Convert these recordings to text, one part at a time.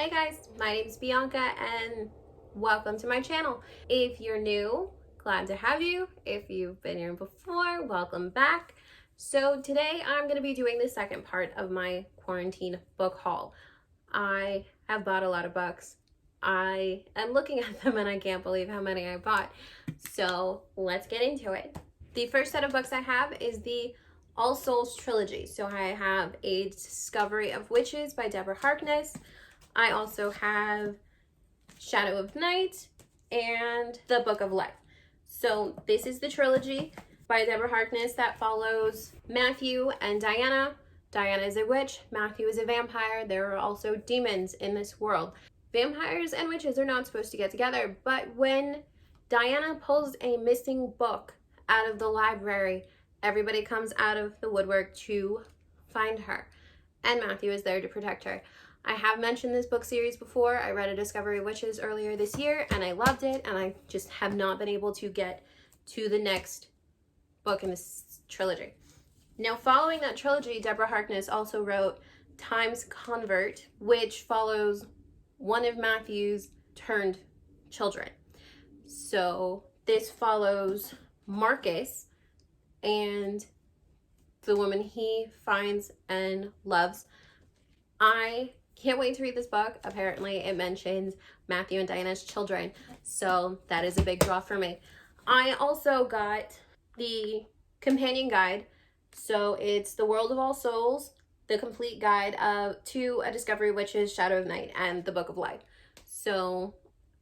Hi guys, my name is Bianca and welcome to my channel. If you're new, glad to have you. If you've been here before, welcome back. So today I'm going to be doing the second part of my quarantine book haul. I have bought a lot of books. I am looking at them and I can't believe how many I bought. So let's get into it. The first set of books I have is the Souls Trilogy. So I have A Discovery of Witches by Deborah Harkness. I also have Shadow of Night and The Book of Life. So this is the trilogy by Deborah Harkness that follows Matthew and Diana. Diana is a witch, Matthew is a vampire. There are also demons in this world. Vampires and witches are not supposed to get together, but when Diana pulls a missing book out of the library, everybody comes out of the woodwork to find her, and Matthew is there to protect her. I have mentioned this book series before. I read A Discovery of Witches earlier this year and I loved it, and I just have not been able to get to the next book in this trilogy. Now, following that trilogy, Deborah Harkness also wrote Time's Convert, which follows one of Matthew's turned children. So this follows Marcus and the woman he finds and loves. I can't wait to read this book. Apparently it mentions Matthew and Diana's children, so that is a big draw for me. I also got the companion guide, so it's The World of All Souls, the complete guide to A Discovery of Witches, Shadow of Night, and The Book of Life. So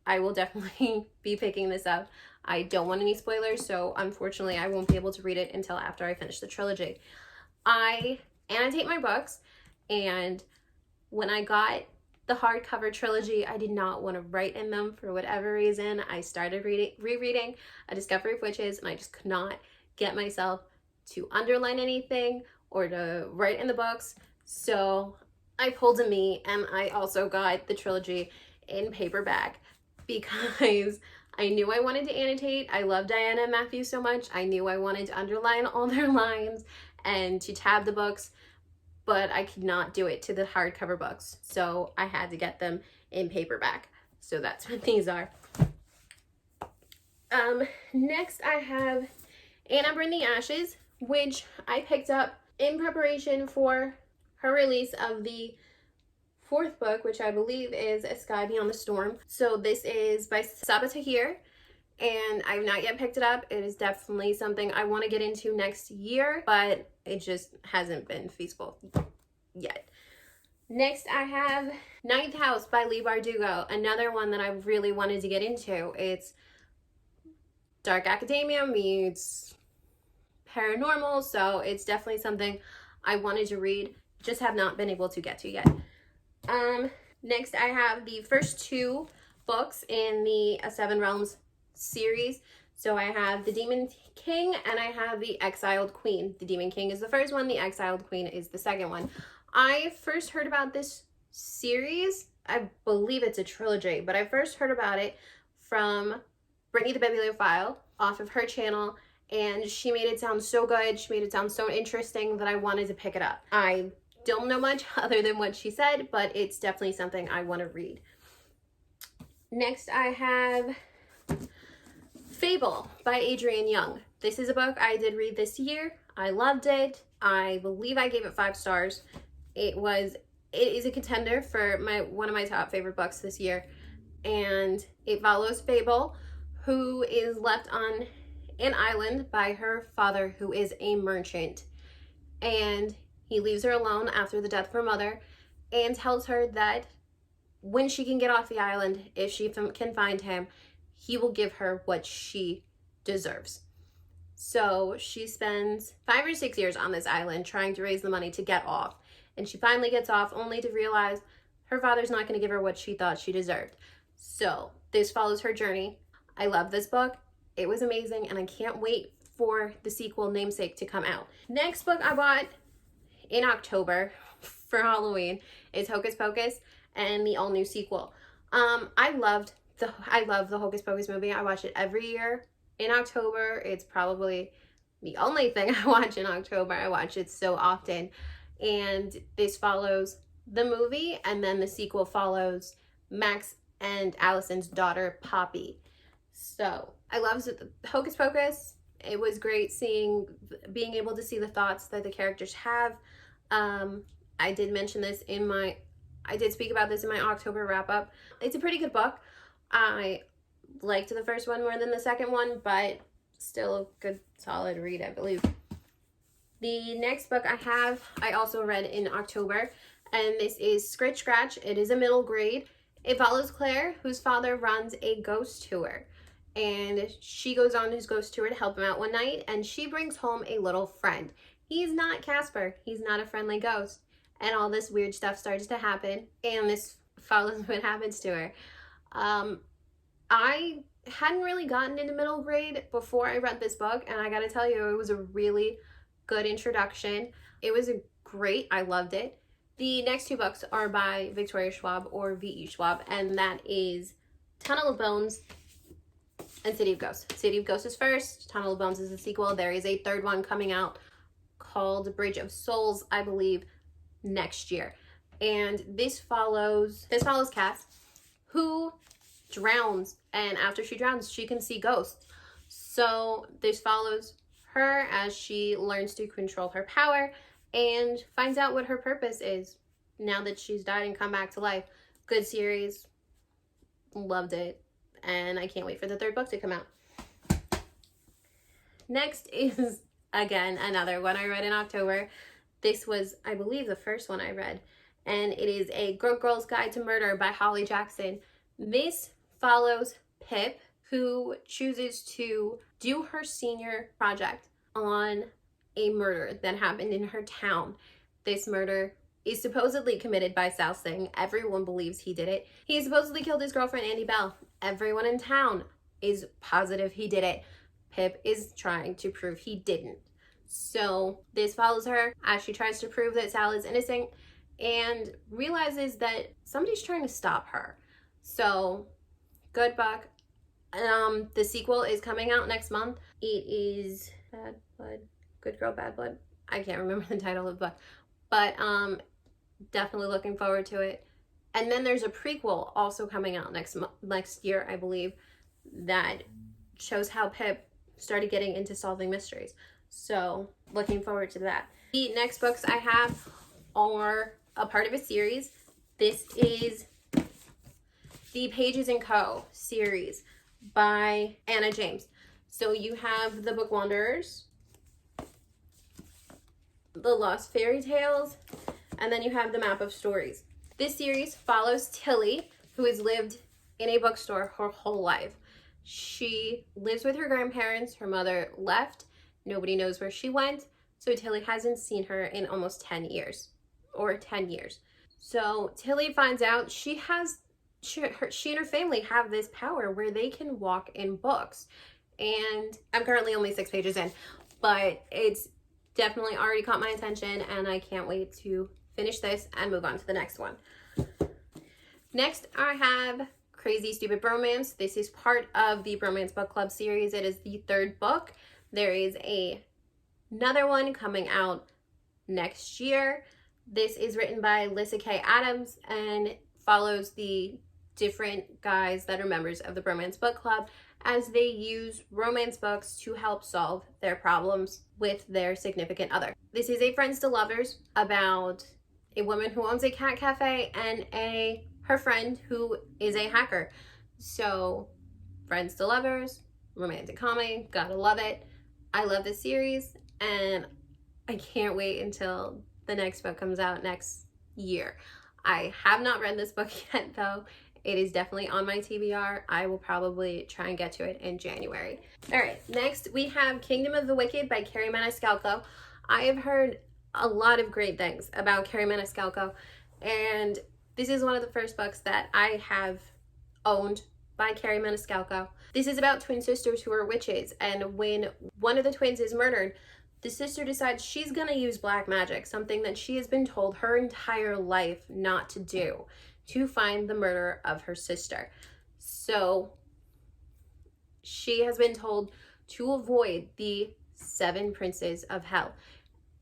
I will definitely be picking this up. I don't want any spoilers, so unfortunately I won't be able to read it until after I finish the trilogy. I annotate my books, and when I got the hardcover trilogy, I did not want to write in them for whatever reason. I started rereading A Discovery of Witches, and I just could not get myself to underline anything or to write in the books. So I pulled a me, and I also got the trilogy in paperback because I knew I wanted to annotate. I love Diana and Matthew so much. I knew I wanted to underline all their lines and to tab the books, but I could not do it to the hardcover books, so I had to get them in paperback. So that's what these are. Next I have Anne Amber in the Ashes, which I picked up in preparation for her release of the fourth book, which I believe is A Sky Beyond the Storm. So this is by Saba Tahir, and I've not yet picked it up. It is definitely something I want to get into next year, but it just hasn't been feasible yet. Next, I have Ninth House by Leigh Bardugo, another one that I really wanted to get into. It's dark academia meets paranormal, so it's definitely something I wanted to read, just have not been able to get to yet. Next, I have the first two books in the Seven Realms series. So I have The Demon King and I have The Exiled Queen. The Demon King is the first one, The Exiled Queen is the second one. I first heard about this series, I believe it's a trilogy, but I first heard about it from Brittany the Bibliophile off of her channel, and she made it sound so good, she made it sound so interesting that I wanted to pick it up. I don't know much other than what she said, but it's definitely something I want to read. Next, I have Fable by Adrienne Young. This is a book I did read this year. I loved it. I believe I gave it 5 stars. It is a contender for one of my top favorite books this year, and it follows Fable, who is left on an island by her father, who is a merchant, and he leaves her alone after the death of her mother and tells her that when she can get off the island, if she can find him, he will give her what she deserves. So she spends 5 or 6 years on this island trying to raise the money to get off, and she finally gets off only to realize her father's not going to give her what she thought she deserved. So this follows her journey. I love this book. It was amazing, and I can't wait for the sequel, Namesake, to come out. Next book I bought in October for Halloween is Hocus Pocus and the all-new sequel. I love the Hocus Pocus movie. I watch it every year in October. It's probably the only thing I watch in October. I watch it so often. And this follows the movie, and then the sequel follows Max and Allison's daughter, Poppy. So I love Hocus Pocus. It was great being able to see the thoughts that the characters have. I did mention this I did speak about this in my October wrap up. It's a pretty good book. I liked the first one more than the second one, but still a good solid read, I believe. The next book I also read in October, and this is Scritch Scratch. It is a middle grade. It follows Claire, whose father runs a ghost tour, and she goes on his ghost tour to help him out one night, and she brings home a little friend. He's not Casper. He's not a friendly ghost, and all this weird stuff starts to happen, and this follows what happens to her. I hadn't really gotten into middle grade before I read this book, and I gotta tell you, it was a really good introduction. It was great. I loved it. The next two books are by Victoria Schwab, or V.E. Schwab, and that is Tunnel of Bones and City of Ghosts. City of Ghosts is first. Tunnel of Bones is the sequel. There is a third one coming out called Bridge of Souls, I believe, next year. And this follows Cass, who drowns, and after she drowns, she can see ghosts. So this follows her as she learns to control her power and finds out what her purpose is now that she's died and come back to life. Good series. Loved it. And I can't wait for the third book to come out. Next is, again, another one I read in October. This was, I believe, the first one I read. And it is A Girl's Guide to Murder by Holly Jackson. This follows Pip, who chooses to do her senior project on a murder that happened in her town. This murder is supposedly committed by Sal Singh. Everyone believes he did it. He supposedly killed his girlfriend, Andy Bell. Everyone in town is positive he did it. Pip is trying to prove he didn't. So this follows her as she tries to prove that Sal is innocent and realizes that somebody's trying to stop her. So, good book. The sequel is coming out next month. It is Bad Blood, Good Girl, Bad Blood. I can't remember the title of the book, but definitely looking forward to it. And then there's a prequel also coming out next year, I believe, that shows how Pip started getting into solving mysteries. So, looking forward to that. The next books I have are a part of a series. This is the Pages & Co. series by Anna James. So you have The Book Wanderers, The Lost Fairy Tales, and then you have The Map of Stories. This series follows Tilly, who has lived in a bookstore her whole life. She lives with her grandparents. Her mother left. Nobody knows where she went. So Tilly hasn't seen her in almost 10 years. Or 10 years. So Tilly finds out she and her family have this power where they can walk in books. And I'm currently only 6 pages in, but it's definitely already caught my attention, and I can't wait to finish this and move on to the next one. Next, I have Crazy Stupid Bromance. This is part of the Bromance Book Club series. It is the third book. There is another one coming out next year. This is written by Lissa K. Adams and follows the different guys that are members of the Bromance Book Club as they use romance books to help solve their problems with their significant other. This is a Friends to Lovers about a woman who owns a cat cafe and her friend who is a hacker. So, Friends to Lovers, romantic comedy, gotta love it. I love this series, and I can't wait until the next book comes out next year. I have not read this book yet, though. It is definitely on my TBR. I will probably try and get to it in January. All right, next we have Kingdom of the Wicked by Carrie Maniscalco. I have heard a lot of great things about Carrie Maniscalco, and this is one of the first books that I have owned by Carrie Maniscalco. This is about twin sisters who are witches, and when one of the twins is murdered, the sister decides she's gonna use black magic, something that she has been told her entire life not to do, to find the murderer of her sister. So she has been told to avoid the 7 princes of hell.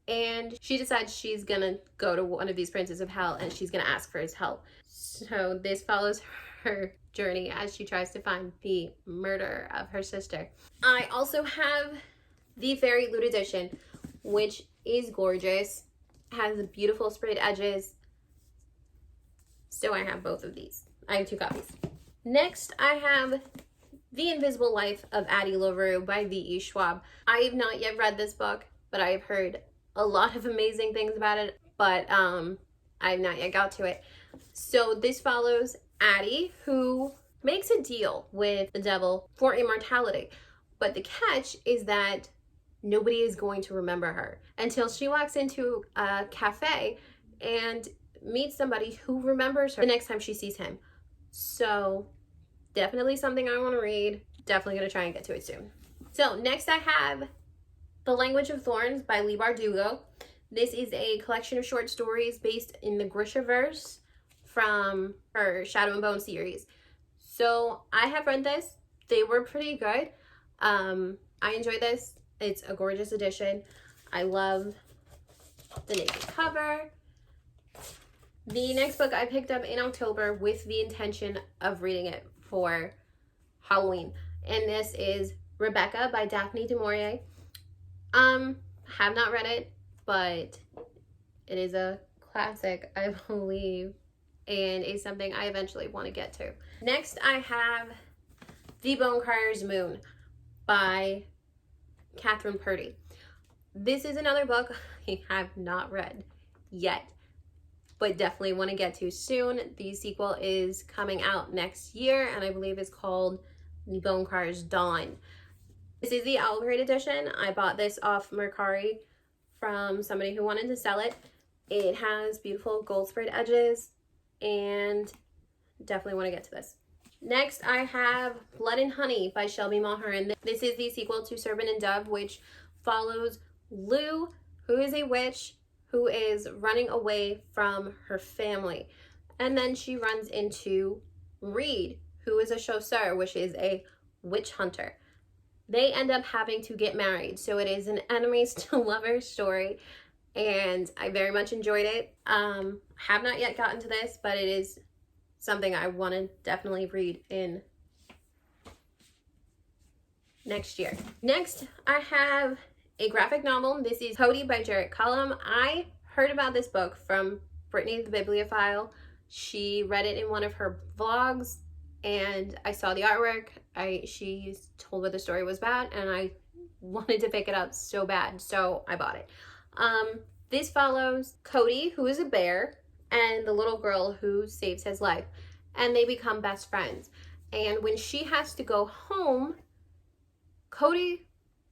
and she decides she's gonna go to one of these princes of hell and she's gonna ask for his help. So this follows her journey as she tries to find the murderer of her sister. I also have the Fairy Loot edition, which is gorgeous, has beautiful sprayed edges. So I have both of these. I have 2 copies. Next, I have The Invisible Life of Addie LaRue by V.E. Schwab. I have not yet read this book, but I have heard a lot of amazing things about it, but I have not yet got to it. So this follows Addie, who makes a deal with the devil for immortality. But the catch is that nobody is going to remember her until she walks into a cafe and meets somebody who remembers her the next time she sees him. So definitely something I want to read. Definitely going to try and get to it soon. So next I have The Language of Thorns by Leigh Bardugo. This is a collection of short stories based in the Grishaverse from her Shadow and Bone series. So I have read this. They were pretty good. I enjoy this. It's a gorgeous edition. I love the naked cover. The next book I picked up in October with the intention of reading it for Halloween. And this is Rebecca by Daphne du Maurier. Have not read it, but it is a classic, I believe, and is something I eventually want to get to. Next, I have The Bonecryer's Moon by Catherine Purdy. This is another book I have not read yet, but definitely want to get to soon. The sequel is coming out next year, and I believe it's called The Bonecryer's Dawn. This is the Owl Crate edition. I bought this off Mercari from somebody who wanted to sell it. It has beautiful gold sprayed edges, and definitely want to get to this. Next, I have Blood and Honey by Shelby Mulhern. This is the sequel to Serpent and Dove, which follows Lou, who is a witch who is running away from her family. And then she runs into Reed, who is a chasseur, which is a witch hunter. They end up having to get married. So it is an enemies to lovers story, and I very much enjoyed it. Have not yet gotten to this, but it is something I want to definitely read in next year. Next, I have a graphic novel. This is Cody by Jarrett Cullum. I heard about this book from Brittany the Bibliophile. She read it in one of her vlogs, and I saw the artwork. She told what the story was about, and I wanted to pick it up so bad, so I bought it. This follows Cody, who is a bear, and the little girl who saves his life, and they become best friends. And when she has to go home, Cody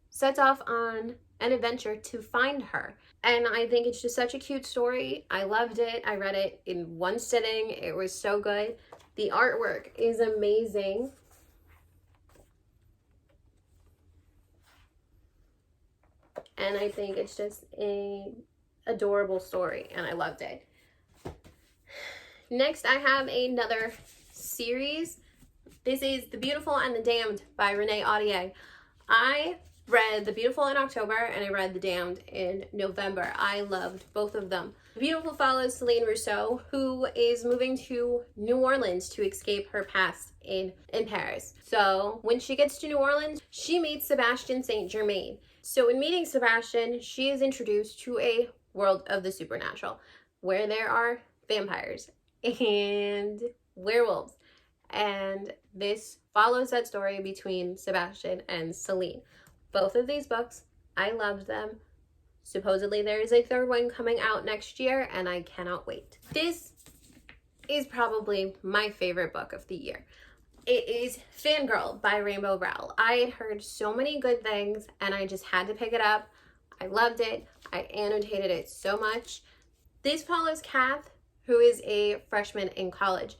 sets off on an adventure to find her. And I think it's just such a cute story. I loved it. I read it in one sitting. It was so good. The artwork is amazing. And I think it's just an adorable story, and I loved it. Next, I have another series. This is The Beautiful and the Damned by Renee Audier. I read The Beautiful in October, and I read The Damned in November. I loved both of them. The Beautiful follows Celine Rousseau, who is moving to New Orleans to escape her past in Paris. So when she gets to New Orleans, she meets Sebastian Saint Germain. So in meeting Sebastian, she is introduced to a world of the supernatural, where there are vampires and werewolves. And this follows that story between Sebastian and Celine. Both of these books, I loved them. Supposedly there is a third one coming out next year, and I cannot wait. This is probably my favorite book of the year. It is Fangirl by Rainbow Rowell. I had heard so many good things, and I just had to pick it up. I loved it. I annotated it so much. This follows Kath, who is a freshman in college.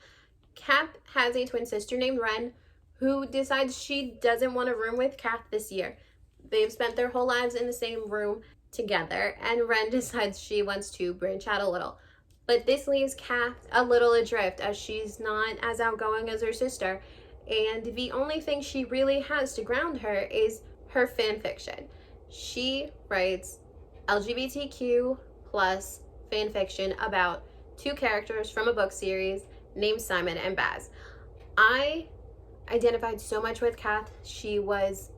Kath has a twin sister named Ren, who decides she doesn't want to room with Kath this year. They've spent their whole lives in the same room together, and Ren decides she wants to branch out a little. But this leaves Kath a little adrift, as she's not as outgoing as her sister, and the only thing she really has to ground her is her fan fiction. She writes LGBTQ plus fan fiction about two characters from a book series named Simon and Baz. I identified so much with Kath. She was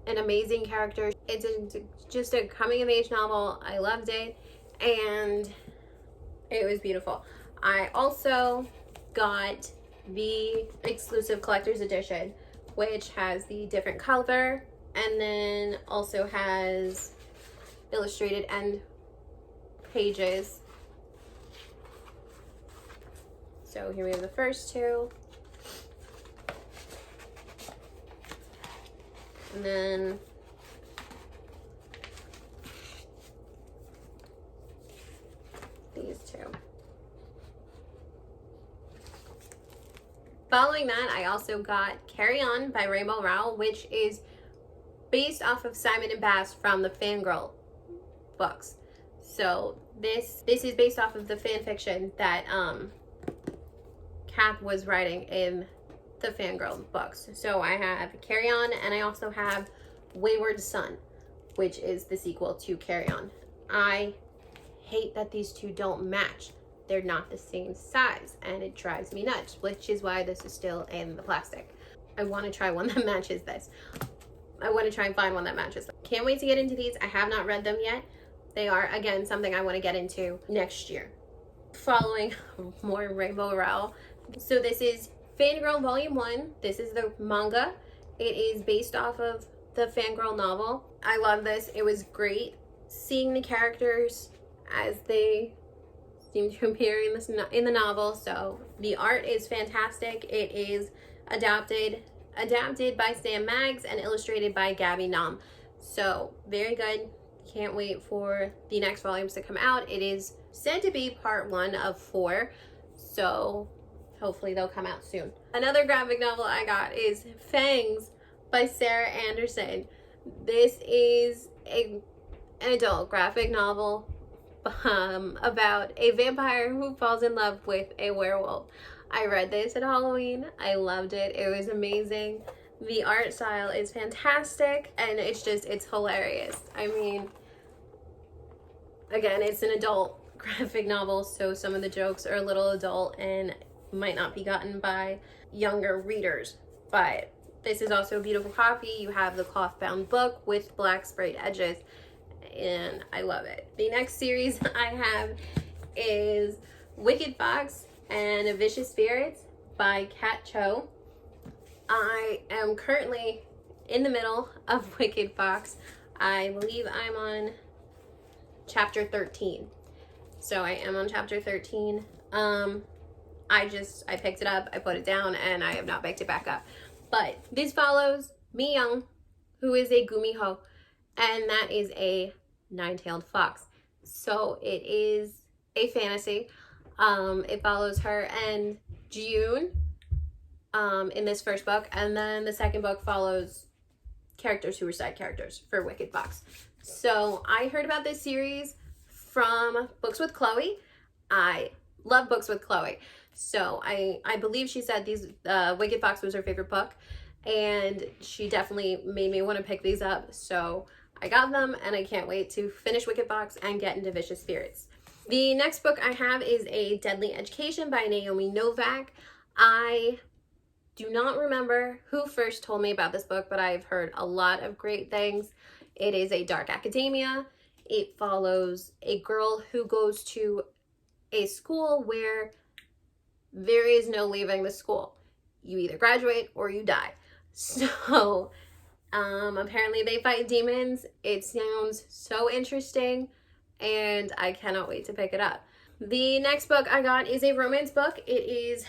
an amazing character. It's just a coming of age novel. I loved it and it was beautiful. I also got the exclusive collector's edition, which has the different cover and then also has illustrated end pages. So here we have the first two. And then these two. Following that, I also got Carry On by Rainbow Rowell, which is based off of Simon and Baz from the Fangirl books. So this is based off of the fan fiction that Kath was writing in the Fangirl books. So I have Carry On and I also have Wayward Son, which is the sequel to Carry On. I hate that these two don't match. They're not the same size and it drives me nuts, which is why this is still in the plastic. I want to try one that matches this. I want to try and find one that matches them. Can't wait to get into these. I have not read them yet. They are, again, something I want to get into next year. Following more Rainbow Rowell. So this is Fangirl Volume 1. This is the manga. It is based off of the Fangirl novel. I love this. It was great seeing the characters as they seem to appear in the novel. So the art is fantastic. It is adapted by Sam Maggs and illustrated by Gabby Nam. So very good. Can't wait for the next volumes to come out. It is said to be part 1 of 4. So hopefully they'll come out soon. Another graphic novel I got is Fangs by Sarah Anderson. This is an adult graphic novel about a vampire who falls in love with a werewolf. I read this at Halloween. I loved it. It was amazing. The art style is fantastic and it's hilarious. I mean, again, it's an adult graphic novel, so some of the jokes are a little adult and might not be gotten by younger readers. But this is also a beautiful copy. You have the cloth-bound book with black sprayed edges, and I love it. The next series I have is Wicked Fox and Vicious Spirits by Kat Cho. I am currently in the middle of Wicked Fox. I believe I'm on chapter 13. So I am on chapter 13. I picked it up, I put it down, and I have not picked it back up. But this follows Mi Young, who is a gumiho, and that is a nine-tailed fox. So it is a fantasy. It follows her and June in this first book, and then the second book follows characters who were side characters for Wicked Fox. So I heard about this series from Books with Chloe. I love Books with Chloe. So I believe she said Wicked Fox was her favorite book, and she definitely made me want to pick these up. So I got them, and I can't wait to finish Wicked Fox and get into Vicious Spirits. The next book I have is A Deadly Education by Naomi Novak. I do not remember who first told me about this book, but I've heard a lot of great things. It is a dark academia. It follows a girl who goes to a school where there is no leaving the school. You either graduate or you die. So apparently they fight demons. It sounds so interesting, and I cannot wait to pick it up. The next book I got is a romance book. It is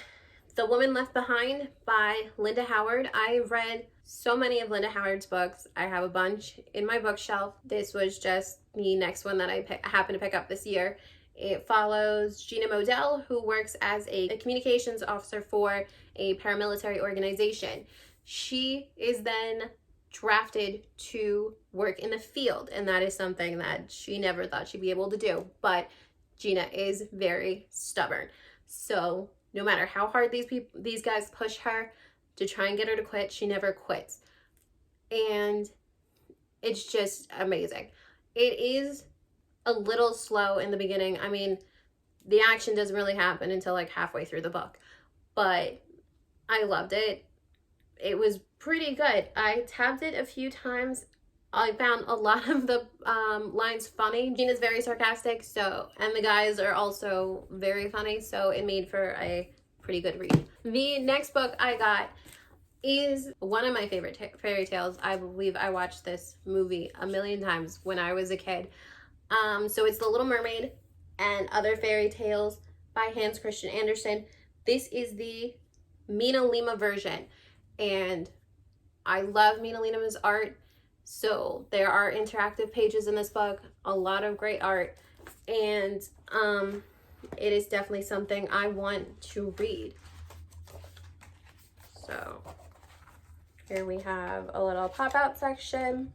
The Woman Left Behind by Linda Howard. I read so many of Linda Howard's books. I have a bunch in my bookshelf. This was just the next one that I happened to pick up this year. It follows Gina Modell, who works as a communications officer for a paramilitary organization. She is then drafted to work in the field, and that is something that she never thought she'd be able to do. But Gina is very stubborn. So no matter how hard these guys push her to try and get her to quit, she never quits. And it's just amazing. It is a little slow in the beginning. I mean, the action doesn't really happen until like halfway through the book, but I loved it. It was pretty good. I tabbed it a few times. I found a lot of the lines funny. Gina's very sarcastic, so, and the guys are also very funny, so it made for a pretty good read. The next book I got is one of my favorite fairy tales. I believe I watched this movie a million times when I was a kid. So it's The Little Mermaid and Other Fairy Tales by Hans Christian Andersen. This is the Mina Lima version, and I love Mina Lima's art. So there are interactive pages in this book, a lot of great art, and it is definitely something I want to read. So here we have a little pop-out section.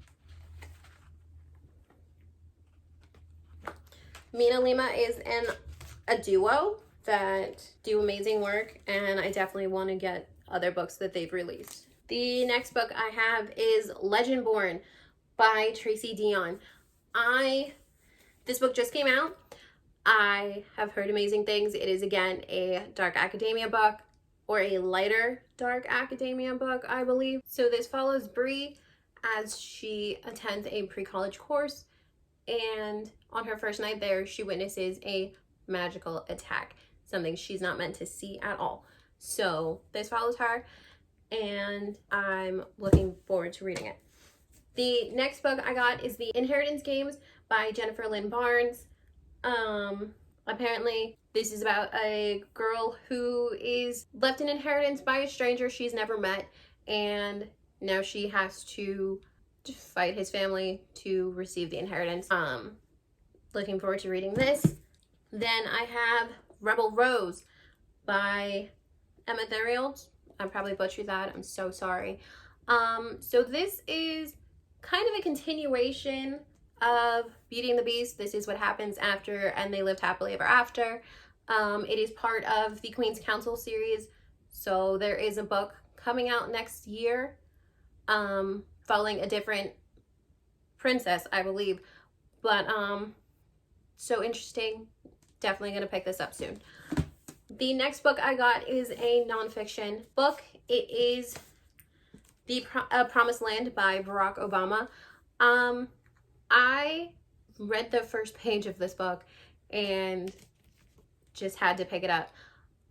Mina Lima is a duo that do amazing work, and I definitely want to get other books that they've released. The next book I have is Legendborn by Tracy Deonn. This book just came out. I have heard amazing things. It is, again, a dark academia book, or a lighter dark academia book, I believe. So this follows Bree as she attends a pre-college course, and on her first night there, she witnesses a magical attack, something she's not meant to see at all. So this follows her, and I'm looking forward to reading it. The next book I got is The Inheritance Games by Jennifer Lynn Barnes. Apparently this is about a girl who is left an inheritance by a stranger she's never met, and now she has to fight his family to receive the inheritance. Looking forward to reading this. Then I have Rebel Rose by Emma Theriault. I probably butchered that. I'm so sorry. So this is kind of a continuation of Beauty and the Beast. This is what happens after And They Lived Happily Ever After. It is part of the Queen's Counsel series. So there is a book coming out next year, following a different princess, I believe. But so interesting. Definitely gonna pick this up soon. The next book I got is a nonfiction book. It is The Promised Land by Barack Obama. I read the first page of this book and just had to pick it up.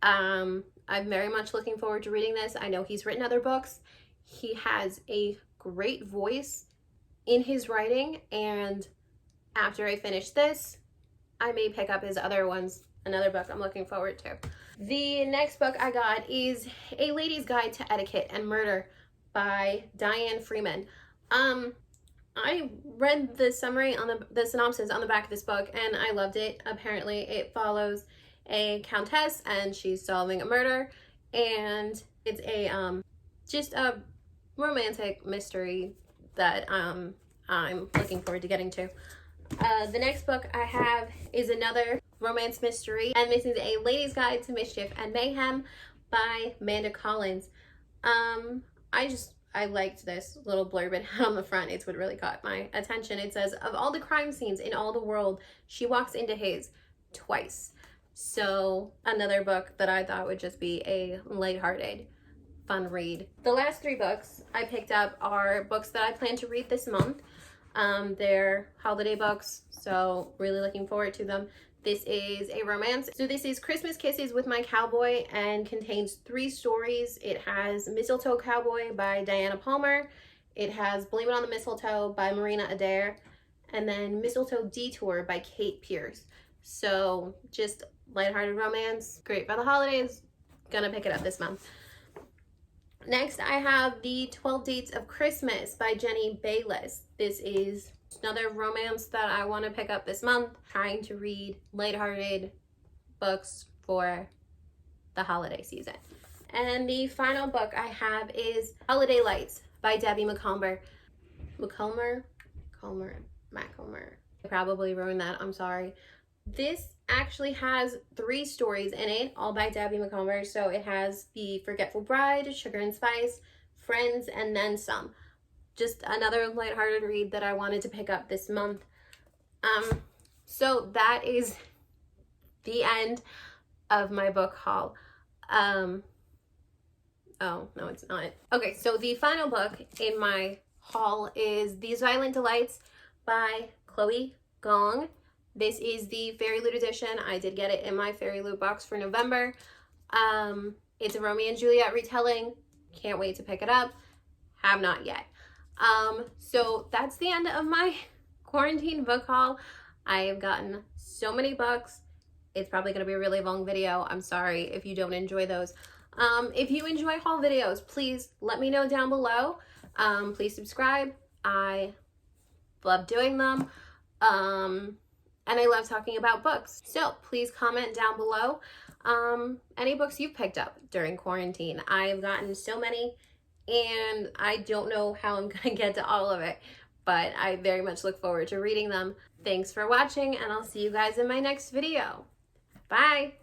I'm very much looking forward to reading this. I know he's written other books. He has a great voice in his writing, and after I finish this, I may pick up his other ones. Another book I'm looking forward to. The next book I got is A Lady's Guide to Etiquette and Murder by Diane Freeman. I read the summary on the synopsis on the back of this book, and I loved it. Apparently it follows a countess and she's solving a murder, and it's a just a romantic mystery that I'm looking forward to getting to. The next book I have is another romance mystery, and this is A Lady's Guide to Mischief and Mayhem by Amanda Collins. I liked this little blurb it had on the front. It's what really caught my attention. It says, of all the crime scenes in all the world, she walks into his twice. So another book that I thought would just be a lighthearted, fun read. The last three books I picked up are books that I plan to read this month. They're holiday books, so really looking forward to them. This is a romance. So this is Christmas Kisses with My Cowboy and contains 3 stories. It has Mistletoe Cowboy by Diana Palmer. It has Blame It on the Mistletoe by Marina Adair. And then Mistletoe Detour by Kate Pierce. So just lighthearted romance, great for the holidays. Gonna pick it up this month. Next, I have The 12 Dates of Christmas by Jenny Bayliss. This is another romance that I want to pick up this month. Trying to read lighthearted books for the holiday season. And the final book I have is Holiday Lights by Debbie Macomber. Macomber? I probably ruined that. I'm sorry. This actually has 3 stories in it, all by Debbie Macomber. So it has The Forgetful Bride, Sugar and Spice, Friends, and Then Some. Just another lighthearted read that I wanted to pick up this month. So that is the end of my book haul. Oh, no, it's not. Okay, so the final book in my haul is These Violent Delights by Chloe Gong. This is the Fairy Loot edition. I did get it in my Fairy Loot box for November. It's a Romeo and Juliet retelling. Can't wait to pick it up. Have not yet. So that's the end of my quarantine book haul. I have gotten so many books. It's probably going to be a really long video. I'm sorry if you don't enjoy those. If you enjoy haul videos, please let me know down below. Please subscribe. I love doing them. And I love talking about books. So please comment down below any books you've picked up during quarantine. I have gotten so many and I don't know how I'm going to get to all of it, but I very much look forward to reading them. Thanks for watching, and I'll see you guys in my next video. Bye!